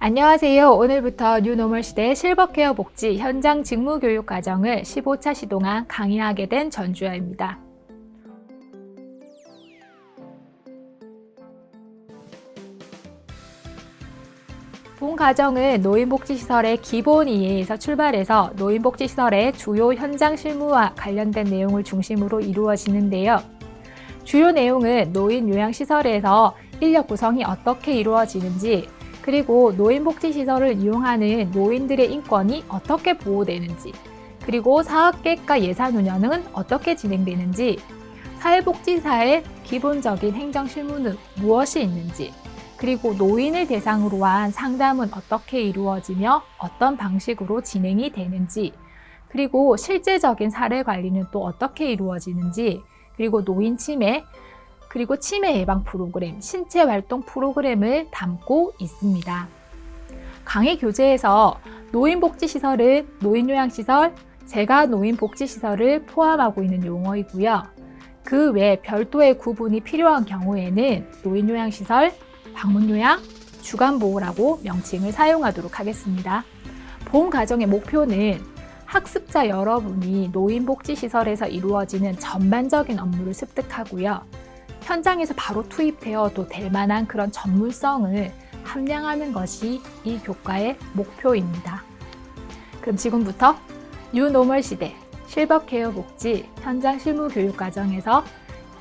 안녕하세요. 오늘부터 뉴노멀 시대 실버케어 복지 현장 직무 교육 과정을 15차 시동안 강의하게 된 전주아입니다. 본 과정은 노인복지시설의 기본 이해에서 출발해서 노인복지시설의 주요 현장 실무와 관련된 내용을 중심으로 이루어지는데요. 주요 내용은 노인 요양시설에서 인력 구성이 어떻게 이루어지는지, 그리고 노인복지시설을 이용하는 노인들의 인권이 어떻게 보호되는지, 그리고 사업계획과 예산 운영은 어떻게 진행되는지, 사회복지사의 기본적인 행정실무는 무엇이 있는지, 그리고 노인을 대상으로 한 상담은 어떻게 이루어지며 어떤 방식으로 진행이 되는지, 그리고 실제적인 사례 관리는 또 어떻게 이루어지는지, 그리고 노인 치매, 그리고 치매 예방 프로그램, 신체 활동 프로그램을 담고 있습니다. 강의 교재에서 노인복지시설은 노인요양시설, 재가 노인복지시설을 포함하고 있는 용어이고요. 그 외 별도의 구분이 필요한 경우에는 노인요양시설, 방문요양, 주간보호라고 명칭을 사용하도록 하겠습니다. 본 과정의 목표는 학습자 여러분이 노인복지시설에서 이루어지는 전반적인 업무를 습득하고요. 현장에서 바로 투입되어도 될 만한 그런 전문성을 함양하는 것이 이 교과의 목표입니다. 그럼 지금부터 뉴노멀 시대 실버케어 복지 현장 실무 교육 과정에서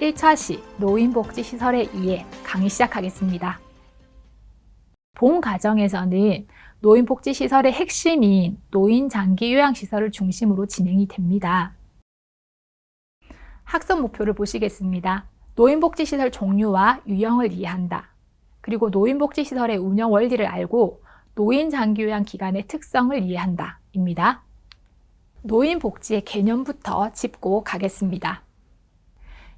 1차 시 노인복지시설의 이해 강의 시작하겠습니다. 본 과정에서는 노인복지시설의 핵심인 노인장기요양시설을 중심으로 진행이 됩니다. 학습 목표를 보시겠습니다. 노인복지시설 종류와 유형을 이해한다. 그리고 노인복지시설의 운영 원리를 알고 노인장기요양 기관의 특성을 이해한다. 입니다. 노인복지의 개념부터 짚고 가겠습니다.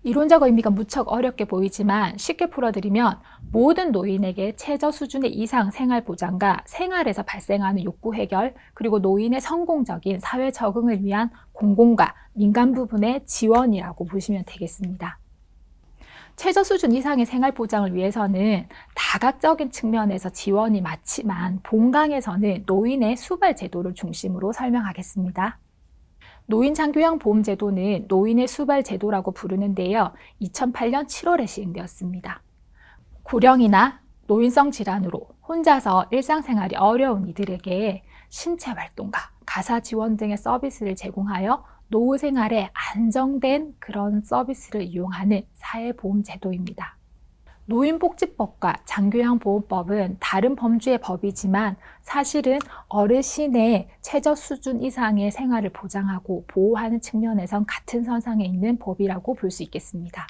이론적 의미가 무척 어렵게 보이지만 쉽게 풀어드리면 모든 노인에게 최저 수준의 이상 생활 보장과 생활에서 발생하는 욕구 해결, 그리고 노인의 성공적인 사회 적응을 위한 공공과 민간 부분의 지원이라고 보시면 되겠습니다. 최저 수준 이상의 생활 보장을 위해서는 다각적인 측면에서 지원이 많지만 본강에서는 노인의 수발 제도를 중심으로 설명하겠습니다. 노인장기요양보험제도는 노인의 수발 제도라고 부르는데요. 2008년 7월에 시행되었습니다. 고령이나 노인성 질환으로 혼자서 일상생활이 어려운 이들에게 신체 활동과 가사 지원 등의 서비스를 제공하여 노후 생활에 안정된 그런 서비스를 이용하는 사회보험제도입니다. 노인복지법과 장기요양보험법은 다른 범주의 법이지만 사실은 어르신의 최저 수준 이상의 생활을 보장하고 보호하는 측면에선 같은 선상에 있는 법이라고 볼 수 있겠습니다.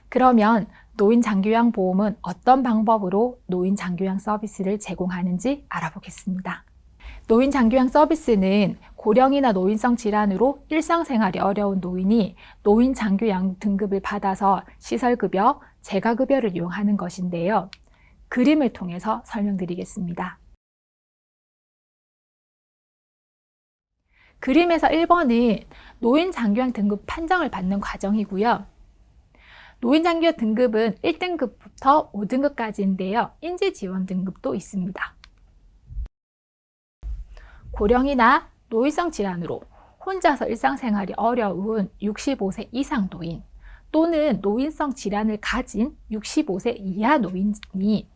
그러면 노인장기요양보험은 어떤 방법으로 노인장기요양 서비스를 제공하는지 알아보겠습니다. 노인장기요양 서비스는 고령이나 노인성 질환으로 일상생활이 어려운 노인이 노인장기요양 등급을 받아서 시설급여, 재가급여를 이용하는 것인데요. 그림을 통해서 설명드리겠습니다. 그림에서 1번은 노인장기요양 등급 판정을 받는 과정이고요. 노인장기요양 등급은 1등급부터 5등급까지인데요. 인지지원 등급도 있습니다. 고령이나 노인성 질환으로 혼자서 일상생활이 어려운 65세 이상 노인 또는 노인성 질환을 가진 65세 이하 노인이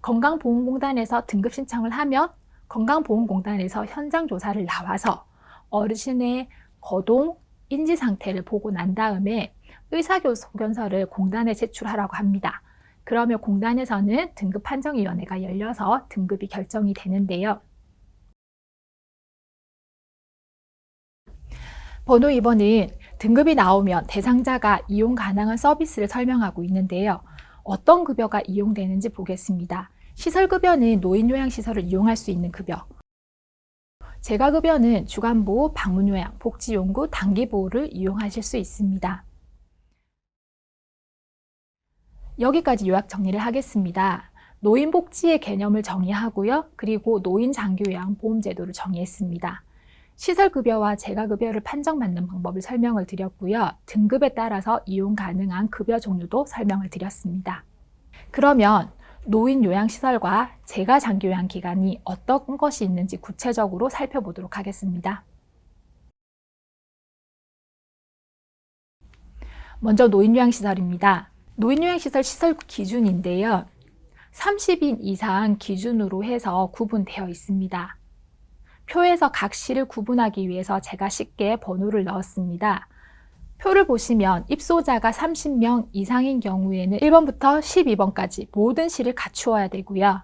건강보험공단에서 등급 신청을 하면 건강보험공단에서 현장조사를 나와서 어르신의 거동, 인지 상태를 보고 난 다음에 의사소견서를 공단에 제출하라고 합니다. 그러면 공단에서는 등급판정위원회가 열려서 등급이 결정이 되는데요. 번호 2번은 등급이 나오면 대상자가 이용 가능한 서비스를 설명하고 있는데요. 어떤 급여가 이용되는지 보겠습니다. 시설급여는 노인요양시설을 이용할 수 있는 급여, 재가급여는 주간보호, 방문요양, 복지용구, 단기보호를 이용하실 수 있습니다. 여기까지 요약 정리를 하겠습니다. 노인복지의 개념을 정의하고요. 그리고 노인장기요양보험제도를 정의했습니다. 시설급여와 재가급여를 판정받는 방법을 설명을 드렸고요. 등급에 따라서 이용 가능한 급여 종류도 설명을 드렸습니다. 그러면 노인 요양시설과 재가 장기요양 기관이 어떤 것이 있는지 구체적으로 살펴보도록 하겠습니다. 먼저 노인요양시설입니다. 노인요양시설 시설 기준인데요. 30인 이상 기준으로 해서 구분되어 있습니다. 표에서 각 시를 구분하기 위해서 제가 쉽게 번호를 넣었습니다. 표를 보시면 입소자가 30명 이상인 경우에는 1번부터 12번까지 모든 시를 갖추어야 되고요.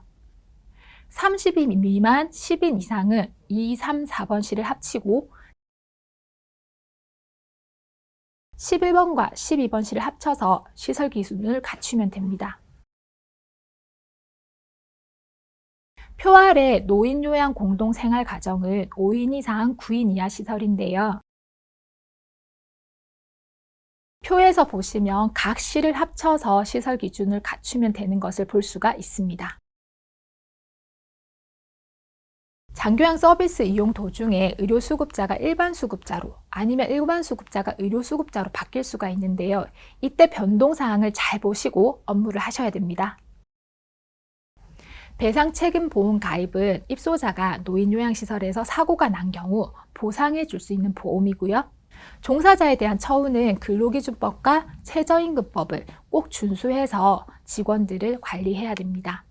30인 미만 10인 이상은 2, 3, 4번 시를 합치고 11번과 12번 시를 합쳐서 시설 기준을 갖추면 됩니다. 표 아래 노인요양 공동생활가정은 5인 이상 9인 이하 시설인데요. 표에서 보시면 각 시를 합쳐서 시설 기준을 갖추면 되는 것을 볼 수가 있습니다. 장교양 서비스 이용 도중에 의료수급자가 일반수급자로 아니면 일반수급자가 의료수급자로 바뀔 수가 있는데요. 이때 변동사항을 잘 보시고 업무를 하셔야 됩니다. 배상책임보험 가입은 입소자가 노인요양시설에서 사고가 난 경우 보상해 줄 수 있는 보험이고요. 종사자에 대한 처우는 근로기준법과 최저임금법을 꼭 준수해서 직원들을 관리해야 됩니다.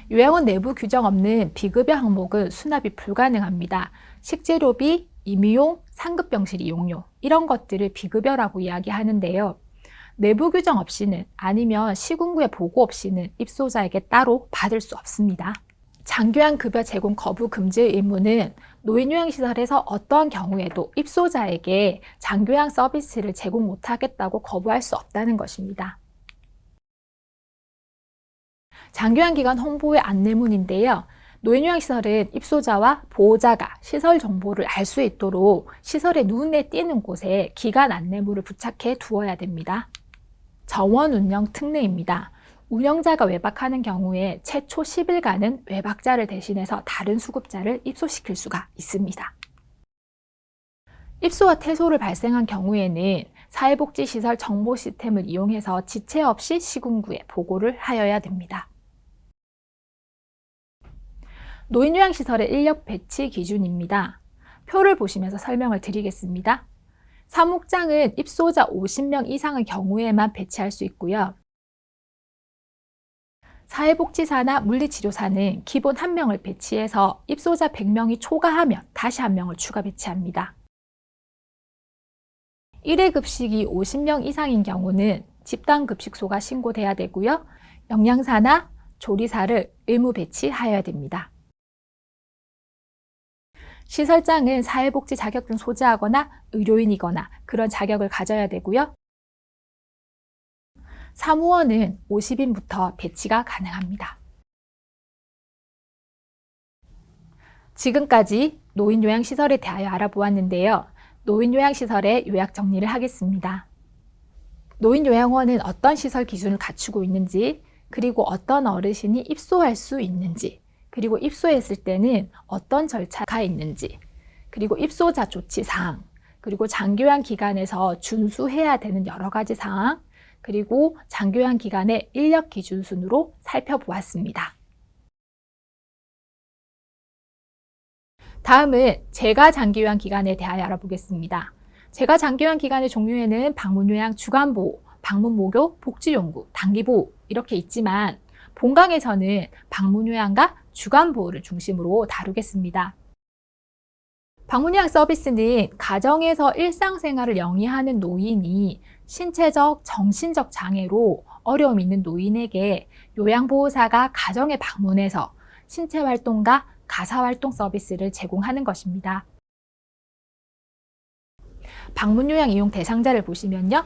요양원 내부 규정 없는 비급여 항목은 수납이 불가능합니다. 식재료비, 임의용, 상급병실 이용료 이런 것들을 비급여라고 이야기하는데요. 내부 규정 없이는 아니면 시군구의 보고 없이는 입소자에게 따로 받을 수 없습니다. 장교양 급여 제공 거부 금지의 의무는 노인요양시설에서 어떠한 경우에도 입소자에게 장교양 서비스를 제공 못하겠다고 거부할 수 없다는 것입니다. 장교양기관 홍보의 안내문인데요. 노인요양시설은 입소자와 보호자가 시설 정보를 알 수 있도록 시설의 눈에 띄는 곳에 기관 안내문을 부착해 두어야 됩니다. 정원 운영 특례입니다. 운영자가 외박하는 경우에 최초 10일간은 외박자를 대신해서 다른 수급자를 입소시킬 수가 있습니다. 입소와 퇴소를 발생한 경우에는 사회복지시설 정보 시스템을 이용해서 지체 없이 시군구에 보고를 하여야 됩니다. 노인요양시설의 인력 배치 기준입니다. 표를 보시면서 설명을 드리겠습니다. 사목장은 입소자 50명 이상의 경우에만 배치할 수 있고요. 사회복지사나 물리치료사는 기본 1명을 배치해서 입소자 100명이 초과하면 다시 1명을 추가 배치합니다. 1회 급식이 50명 이상인 경우는 집단급식소가 신고돼야 되고요. 영양사나 조리사를 의무 배치하여야 됩니다. 시설장은 사회복지 자격증 소지하거나 의료인이거나 그런 자격을 가져야 되고요. 사무원은 50인부터 배치가 가능합니다. 지금까지 노인요양시설에 대하여 알아보았는데요. 노인요양시설의 요약 정리를 하겠습니다. 노인요양원은 어떤 시설 기준을 갖추고 있는지, 그리고 어떤 어르신이 입소할 수 있는지, 그리고 입소했을 때는 어떤 절차가 있는지, 그리고 입소자 조치 사항, 그리고 장교양 기관에서 준수해야 되는 여러 가지 사항, 그리고 장교양 기관의 인력 기준 순으로 살펴보았습니다. 다음은 재가 장기요양 기관에 대하여 알아보겠습니다. 재가 장기요양 기관의 종류에는 방문요양, 주간보호, 방문모교, 복지용구, 단기보호 이렇게 있지만 본강에서는 방문요양과 주간보호를 중심으로 다루겠습니다. 방문요양 서비스는 가정에서 일상생활을 영위하는 노인이 신체적, 정신적 장애로 어려움이 있는 노인에게 요양보호사가 가정에 방문해서 신체활동과 가사활동 서비스를 제공하는 것입니다. 방문요양 이용 대상자를 보시면요.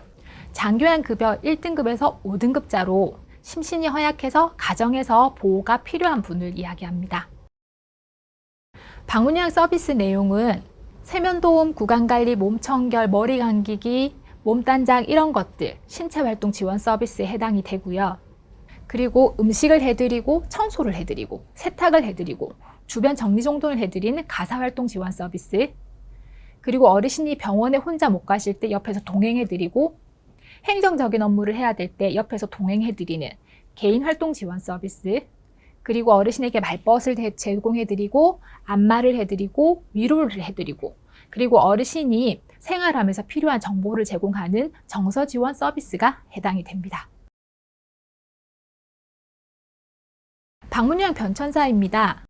장교양급여 1등급에서 5등급자로 심신이 허약해서 가정에서 보호가 필요한 분을 이야기합니다. 방문요양 서비스 내용은 세면도움, 구강관리, 몸청결, 머리 감기기, 몸단장 이런 것들 신체활동 지원 서비스에 해당이 되고요. 그리고 음식을 해드리고 청소를 해드리고 세탁을 해드리고 주변 정리정돈을 해드리는 가사활동 지원 서비스, 그리고 어르신이 병원에 혼자 못 가실 때 옆에서 동행해드리고 행정적인 업무를 해야 될 때 옆에서 동행해드리는 개인 활동 지원 서비스, 그리고 어르신에게 말벗을 제공해드리고 안마를 해드리고 위로를 해드리고, 그리고 어르신이 생활하면서 필요한 정보를 제공하는 정서 지원 서비스가 해당이 됩니다. 방문요양 변천사입니다.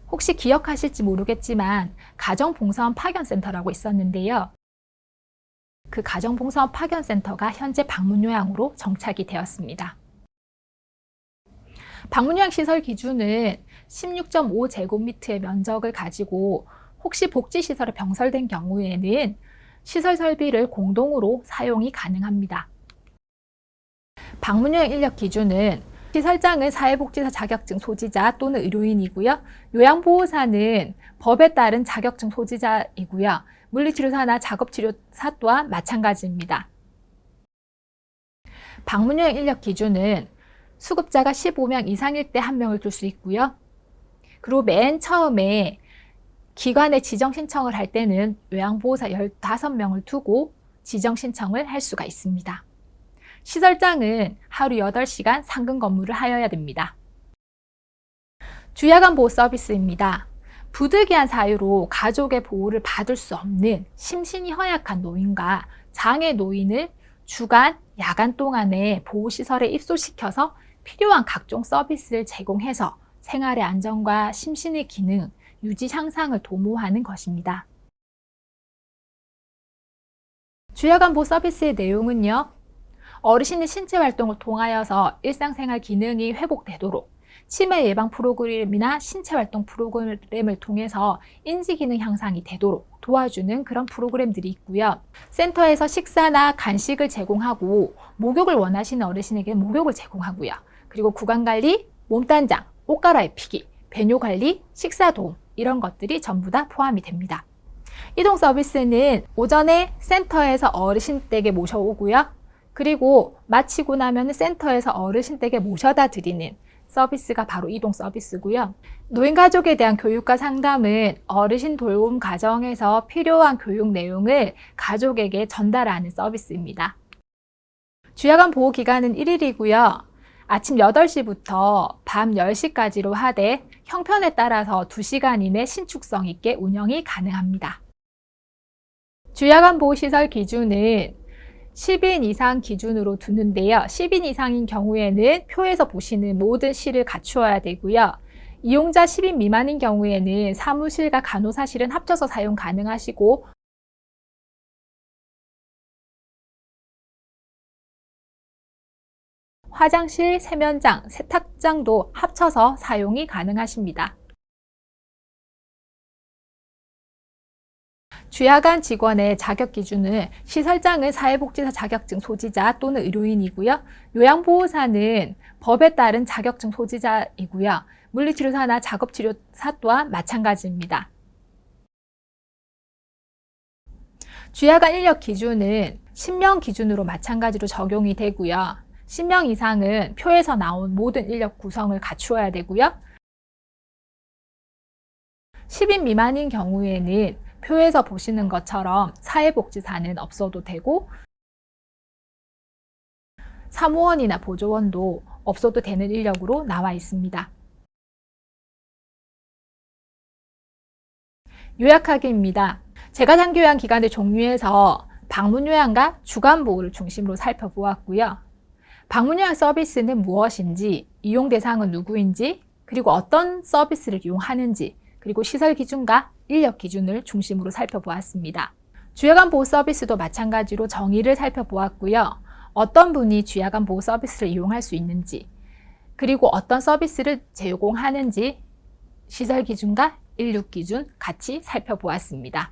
혹시 기억하실지 모르겠지만 가정봉사원 파견센터라고 있었는데요. 그 가정봉사원 파견센터가 현재 방문요양으로 정착이 되었습니다. 방문요양 시설 기준은 16.5제곱미터의 면적을 가지고 혹시 복지시설에 병설된 경우에는 시설 설비를 공동으로 사용이 가능합니다. 방문요양 인력 기준은 시설장은 사회복지사 자격증 소지자 또는 의료인이고요. 요양보호사는 법에 따른 자격증 소지자이고요. 물리치료사나 작업치료사 또한 마찬가지입니다. 방문요양 인력 기준은 수급자가 15명 이상일 때 1명을 둘 수 있고요. 그리고 맨 처음에 기관에 지정 신청을 할 때는 요양보호사 15명을 두고 지정 신청을 할 수가 있습니다. 시설장은 하루 8시간 상근 근무를 하여야 됩니다. 주야간 보호 서비스입니다. 부득이한 사유로 가족의 보호를 받을 수 없는 심신이 허약한 노인과 장애 노인을 주간, 야간 동안에 보호시설에 입소시켜서 필요한 각종 서비스를 제공해서 생활의 안정과 심신의 기능, 유지 향상을 도모하는 것입니다. 주야간 보호 서비스의 내용은요, 어르신의 신체 활동을 통하여서 일상생활 기능이 회복되도록 치매 예방 프로그램이나 신체 활동 프로그램을 통해서 인지 기능 향상이 되도록 도와주는 그런 프로그램들이 있고요. 센터에서 식사나 간식을 제공하고 목욕을 원하시는 어르신에게 목욕을 제공하고요. 그리고 구강관리, 몸단장, 옷 갈아입히기, 배뇨관리, 식사도움 이런 것들이 전부 다 포함이 됩니다. 이동 서비스는 오전에 센터에서 어르신 댁에 모셔오고요. 그리고 마치고 나면 센터에서 어르신 댁에 모셔다 드리는 서비스가 바로 이동 서비스고요. 노인 가족에 대한 교육과 상담은 어르신 돌봄 과정에서 필요한 교육 내용을 가족에게 전달하는 서비스입니다. 주야간 보호 기간은 1일이고요. 아침 8시부터 밤 10시까지로 하되 형편에 따라서 2시간 이내 신축성 있게 운영이 가능합니다. 주야간 보호 시설 기준은 10인 이상 기준으로 두는데요. 10인 이상인 경우에는 표에서 보시는 모든 시를 갖추어야 되고요. 이용자 10인 미만인 경우에는 사무실과 간호사실은 합쳐서 사용 가능하시고 화장실, 세면장, 세탁장도 합쳐서 사용이 가능하십니다. 주야간 직원의 자격 기준은 시설장은 사회복지사 자격증 소지자 또는 의료인이고요. 요양보호사는 법에 따른 자격증 소지자이고요. 물리치료사나 작업치료사 또한 마찬가지입니다. 주야간 인력 기준은 10명 기준으로 마찬가지로 적용이 되고요. 10명 이상은 표에서 나온 모든 인력 구성을 갖추어야 되고요. 10인 미만인 경우에는 표에서 보시는 것처럼 사회복지사는 없어도 되고 사무원이나 보조원도 없어도 되는 인력으로 나와 있습니다. 요약하기입니다. 제가 장기요양 기간의 종류에서 방문요양과 주간보호를 중심으로 살펴보았고요. 방문요양 서비스는 무엇인지, 이용 대상은 누구인지, 그리고 어떤 서비스를 이용하는지, 그리고 시설 기준과 인력 기준을 중심으로 살펴보았습니다. 주야간 보호 서비스도 마찬가지로 정의를 살펴보았고요. 어떤 분이 주야간 보호 서비스를 이용할 수 있는지, 그리고 어떤 서비스를 제공하는지 시설 기준과 인력 기준 같이 살펴보았습니다.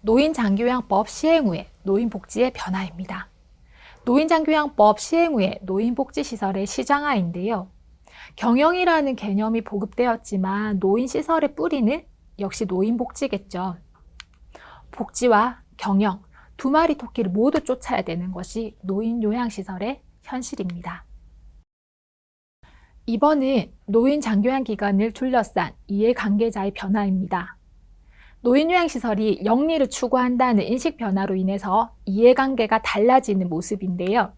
노인장기요양법 시행 후에 노인복지의 변화입니다. 노인장기요양법 시행 후에 노인복지시설의 시장화인데요. 경영이라는 개념이 보급되었지만 노인시설의 뿌리는 역시 노인복지겠죠. 복지와 경영, 두 마리 토끼를 모두 쫓아야 되는 것이 노인요양시설의 현실입니다. 이번은 노인장기요양 기관을 둘러싼 이해관계자의 변화입니다. 노인요양시설이 영리를 추구한다는 인식 변화로 인해서 이해관계가 달라지는 모습인데요.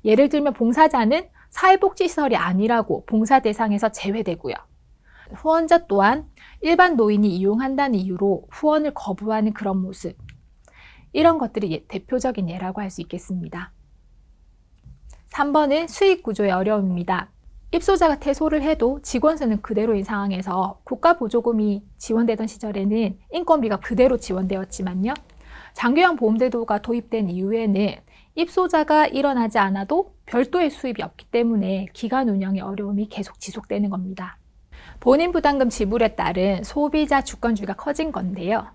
예를 들면 봉사자는 사회복지시설이 아니라고 봉사 대상에서 제외되고요. 후원자 또한 일반 노인이 이용한다는 이유로 후원을 거부하는 그런 모습. 이런 것들이 대표적인 예라고 할 수 있겠습니다. 3번은 수익 구조의 어려움입니다. 입소자가 퇴소를 해도 직원 수는 그대로인 상황에서 국가 보조금이 지원되던 시절에는 인건비가 그대로 지원되었지만요. 장기요양 보험제도가 도입된 이후에는 입소자가 일어나지 않아도 별도의 수입이 없기 때문에 기관 운영의 어려움이 계속 지속되는 겁니다. 본인 부담금 지불에 따른 소비자 주권주의가 커진 건데요.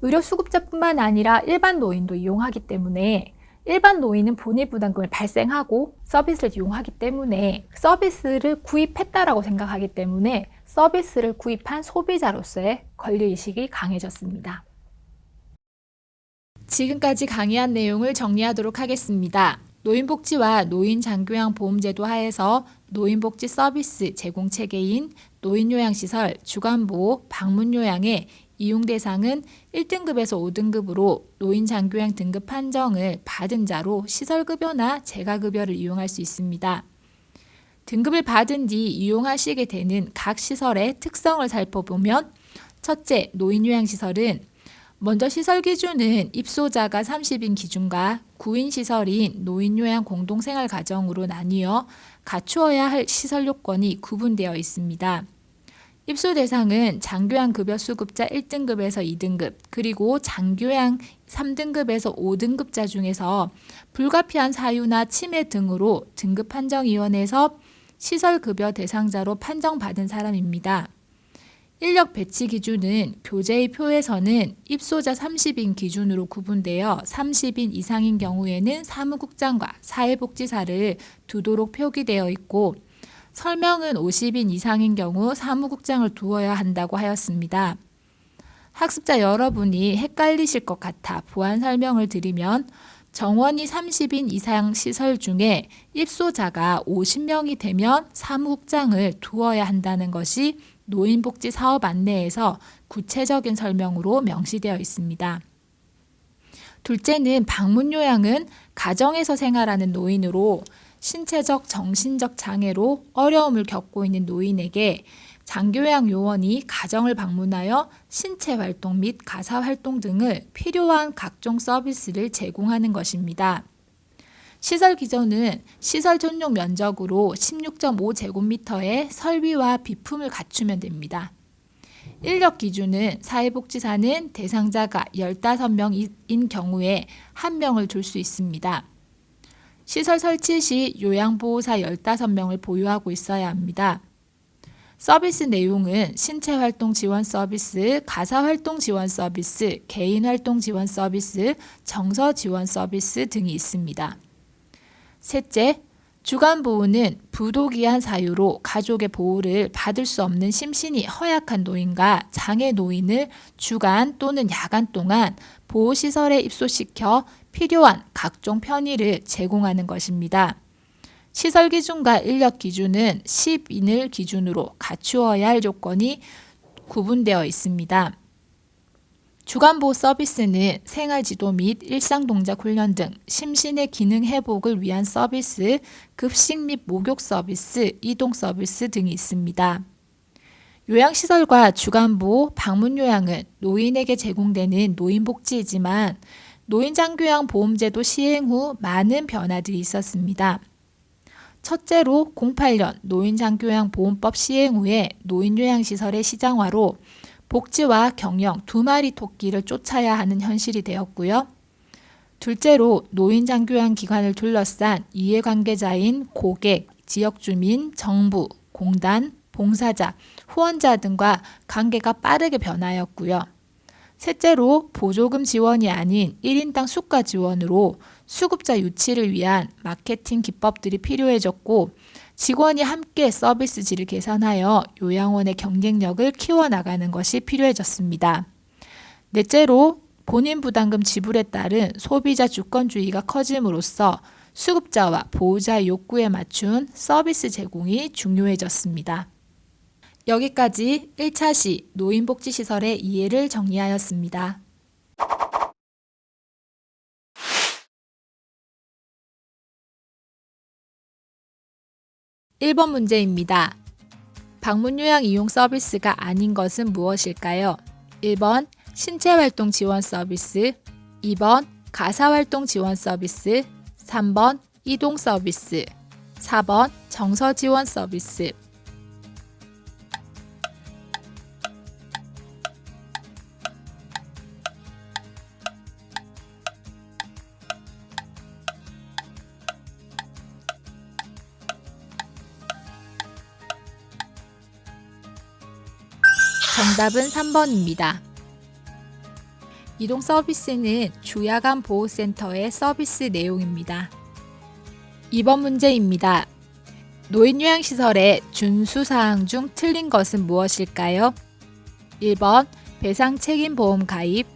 의료수급자뿐만 아니라 일반 노인도 이용하기 때문에 일반 노인은 본인 부담금을 발생하고 서비스를 이용하기 때문에 서비스를 구입했다라고 생각하기 때문에 서비스를 구입한 소비자로서의 권리의식이 강해졌습니다. 지금까지 강의한 내용을 정리하도록 하겠습니다. 노인복지와 노인장교양보험제도 하에서 노인복지 서비스 제공 체계인 노인요양시설, 주간보호, 방문요양의 이용 대상은 1등급에서 5등급으로 노인장교양 등급 판정을 받은 자로 시설급여나 재가급여를 이용할 수 있습니다. 등급을 받은 뒤 이용하시게 되는 각 시설의 특성을 살펴보면 첫째, 노인요양시설은 먼저 시설 기준은 입소자가 30인 기준과 9인 시설인 노인요양 공동생활가정으로 나뉘어 갖추어야 할 시설 요건이 구분되어 있습니다. 입소 대상은 장교양 급여 수급자 1등급에서 2등급, 그리고 장교양 3등급에서 5등급자 중에서 불가피한 사유나 치매 등으로 등급판정위원회에서 시설급여 대상자로 판정받은 사람입니다. 인력 배치 기준은 교재의 표에서는 입소자 30인 기준으로 구분되어 30인 이상인 경우에는 사무국장과 사회복지사를 두도록 표기되어 있고 설명은 50인 이상인 경우 사무국장을 두어야 한다고 하였습니다. 학습자 여러분이 헷갈리실 것 같아 보완 설명을 드리면 정원이 30인 이상 시설 중에 입소자가 50명이 되면 사무국장을 두어야 한다는 것이 노인복지 사업 안내에서 구체적인 설명으로 명시되어 있습니다. 둘째는 방문요양은 가정에서 생활하는 노인으로 신체적, 정신적 장애로 어려움을 겪고 있는 노인에게 장교양 요원이 가정을 방문하여 신체활동 및 가사활동 등을 필요한 각종 서비스를 제공하는 것입니다. 시설 기준은 시설 전용 면적으로 16.5제곱미터의 설비와 비품을 갖추면 됩니다. 인력 기준은 사회복지사는 대상자가 15명인 경우에 1명을 줄 수 있습니다. 시설 설치 시 요양보호사 15명을 보유하고 있어야 합니다. 서비스 내용은 신체활동 지원 서비스, 가사활동 지원 서비스, 개인활동 지원 서비스, 정서 지원 서비스 등이 있습니다. 셋째, 주간보호는 부도기한 사유로 가족의 보호를 받을 수 없는 심신이 허약한 노인과 장애 노인을 주간 또는 야간 동안 보호시설에 입소시켜 필요한 각종 편의를 제공하는 것입니다. 시설 기준과 인력 기준은 10인을 기준으로 갖추어야 할 조건이 구분되어 있습니다. 주간보호 서비스는 생활지도 및 일상동작 훈련 등 심신의 기능 회복을 위한 서비스, 급식 및 목욕 서비스, 이동 서비스 등이 있습니다. 요양시설과 주간보호, 방문요양은 노인에게 제공되는 노인복지이지만 노인장교양보험제도 시행 후 많은 변화들이 있었습니다. 첫째로 08년 노인장교양보험법 시행 후에 노인요양시설의 시장화로 복지와 경영 2마리 토끼를 쫓아야 하는 현실이 되었고요. 둘째로 노인장교양기관을 둘러싼 이해관계자인 고객, 지역주민, 정부, 공단, 봉사자, 후원자 등과 관계가 빠르게 변하였고요. 셋째로 보조금 지원이 아닌 1인당 수가 지원으로 수급자 유치를 위한 마케팅 기법들이 필요해졌고 직원이 함께 서비스질을 개선하여 요양원의 경쟁력을 키워나가는 것이 필요해졌습니다. 넷째로 본인 부담금 지불에 따른 소비자 주권주의가 커짐으로써 수급자와 보호자의 욕구에 맞춘 서비스 제공이 중요해졌습니다. 여기까지 1차 시 노인복지시설의 이해를 정리하였습니다. 1번 문제입니다. 방문요양 이용 서비스가 아닌 것은 무엇일까요? 1번 신체활동 지원 서비스, 2번 가사활동 지원 서비스, 3번 이동 서비스, 4번 정서 지원 서비스. 정답은 3번입니다. 이동 서비스는 주야간 보호센터의 서비스 내용입니다. 2번 문제입니다. 노인요양시설의 준수사항 중 틀린 것은 무엇일까요? 1번 배상 책임보험 가입,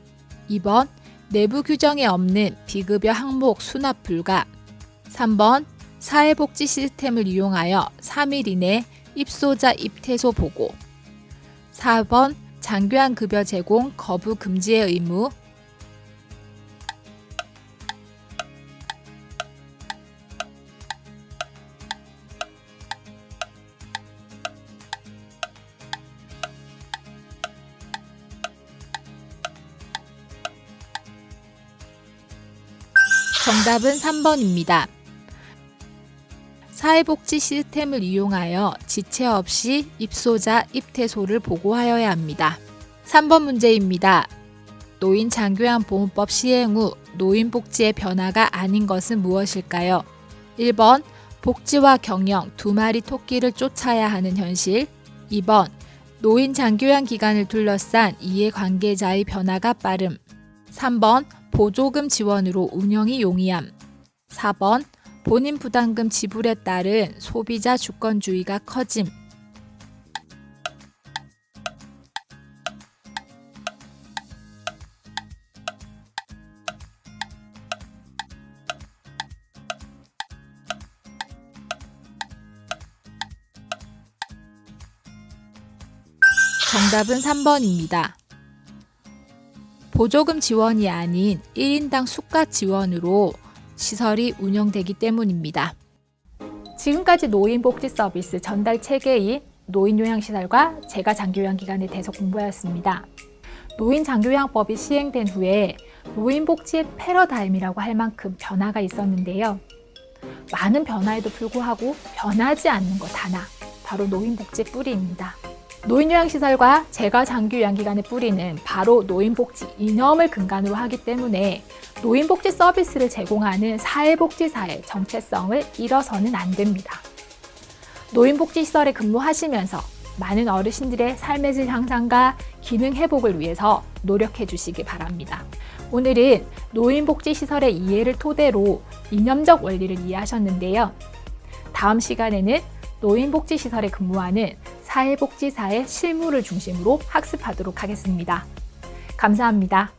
2번 내부 규정에 없는 비급여 항목 수납 불가, 3번 사회복지 시스템을 이용하여 3일 이내 입소자 입퇴소 보고, 4번 장교양 급여 제공 거부 금지의 의무. 정답은 3번입니다. 사회복지 시스템을 이용하여 지체 없이 입소자 입퇴소를 보고하여야 합니다. 3번 문제입니다. 노인장교양보험법 시행 후 노인복지의 변화가 아닌 것은 무엇일까요? 1번 복지와 경영 두 마리 토끼를 쫓아야 하는 현실, 2번 노인장교양 기관을 둘러싼 이해관계자의 변화가 빠름, 3번 보조금 지원으로 운영이 용이함, 4번 본인 부담금 지불에 따른 소비자 주권주의가 커짐. 정답은 3번입니다. 보조금 지원이 아닌 1인당 수가 지원으로 시설이 운영되기 때문입니다. 지금까지 노인복지 서비스 전달 체계인 노인요양시설과 재가장교양기관에 대해서 공부하였습니다. 노인장교양법이 시행된 후에 노인복지의 패러다임이라고 할 만큼 변화가 있었는데요. 많은 변화에도 불구하고 변하지 않는 것 하나, 바로 노인복지의 뿌리입니다. 노인요양시설과 재가장교양기관의 뿌리는 바로 노인복지 이념을 근간으로 하기 때문에 노인복지 서비스를 제공하는 사회복지사의 정체성을 잃어서는 안 됩니다. 노인복지시설에 근무하시면서 많은 어르신들의 삶의 질 향상과 기능 회복을 위해서 노력해 주시기 바랍니다. 오늘은 노인복지시설의 이해를 토대로 이념적 원리를 이해하셨는데요. 다음 시간에는 노인복지시설에 근무하는 사회복지사의 실무를 중심으로 학습하도록 하겠습니다. 감사합니다.